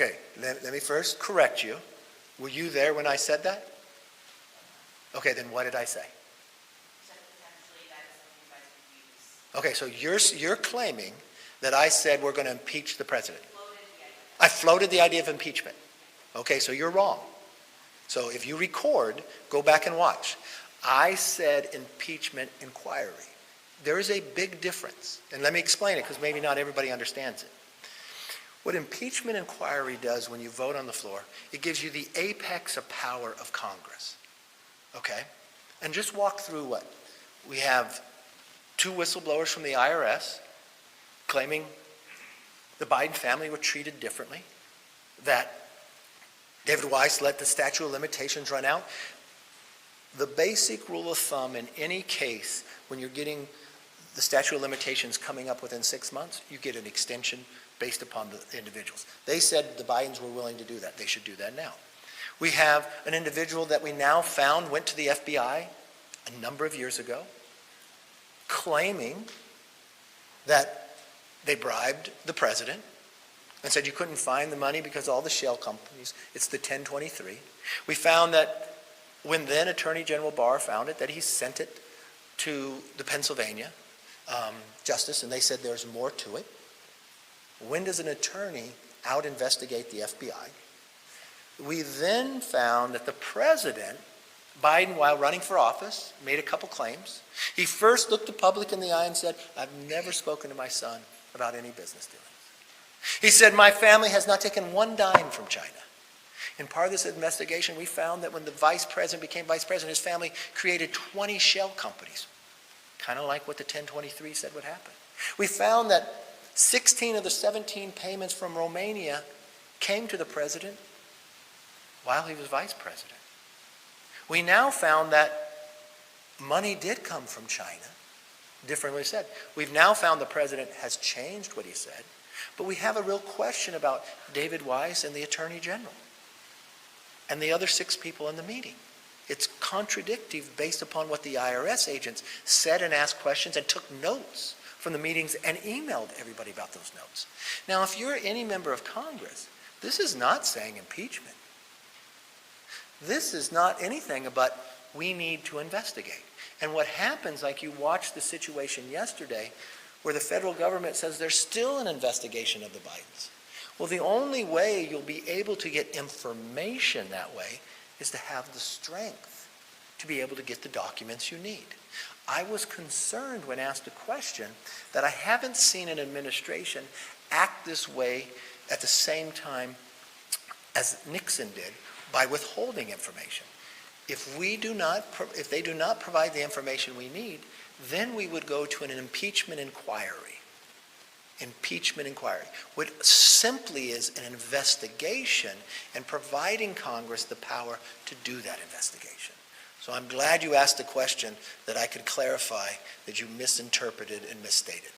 Okay, let me first correct you. Were you there when I said that? Okay, then what did I say? Okay, so you're claiming that I said we're going to impeach the president. I floated the idea of impeachment. Okay, so you're wrong. So if you record, go back and watch. I said impeachment inquiry. There is a big difference. And let me explain it because maybe not everybody understands it. What impeachment inquiry does when you vote on the floor, it gives you the apex of power of Congress. Okay? And just walk through what? We have 2 whistleblowers from the IRS claiming the Biden family were treated differently, that David Weiss let the statute of limitations run out. The basic rule of thumb in any case, when you're getting the statute of limitations coming up within 6 months, you get an extension based upon the individuals. They said the Bidens were willing to do that. They should do that now. We have an individual that we now found went to the FBI a number of years ago, claiming that they bribed the president and said you couldn't find the money because all the shell companies, it's the 1023. We found that when then Attorney General Barr found it, that he sent it to the Pennsylvania Justice, and they said there's more to it. When does an attorney out-investigate the FBI? We then found that the president, Biden, while running for office, made a couple claims. He first looked the public in the eye and said, I've never spoken to my son about any business dealings. He said, my family has not taken one dime from China. In part of this investigation, we found that when the vice president became vice president, his family created 20 shell companies, kind of like what the 1023 said would happen. We found that 16 of the 17 payments from Romania came to the president while he was vice president. We now found that money did come from China, differently said. We've now found the president has changed what he said, but we have a real question about David Weiss and the Attorney General and the other 6 people in the meeting. It's contradictory based upon what the IRS agents said and asked questions and took notes from the meetings and emailed everybody about those notes. Now, if you're any member of Congress, this is not saying impeachment. This is not anything but we need to investigate. And what happens, like you watched the situation yesterday, where the federal government says there's still an investigation of the Bidens. Well, the only way you'll be able to get information that way is to have the strength to be able to get the documents you need. I was concerned when asked a question that I haven't seen an administration act this way at the same time as Nixon did by withholding information. If they do not provide the information we need, then we would go to an impeachment inquiry. Impeachment inquiry, which simply is an investigation and providing Congress the power to do that investigation. So I'm glad you asked a question that I could clarify that you misinterpreted and misstated.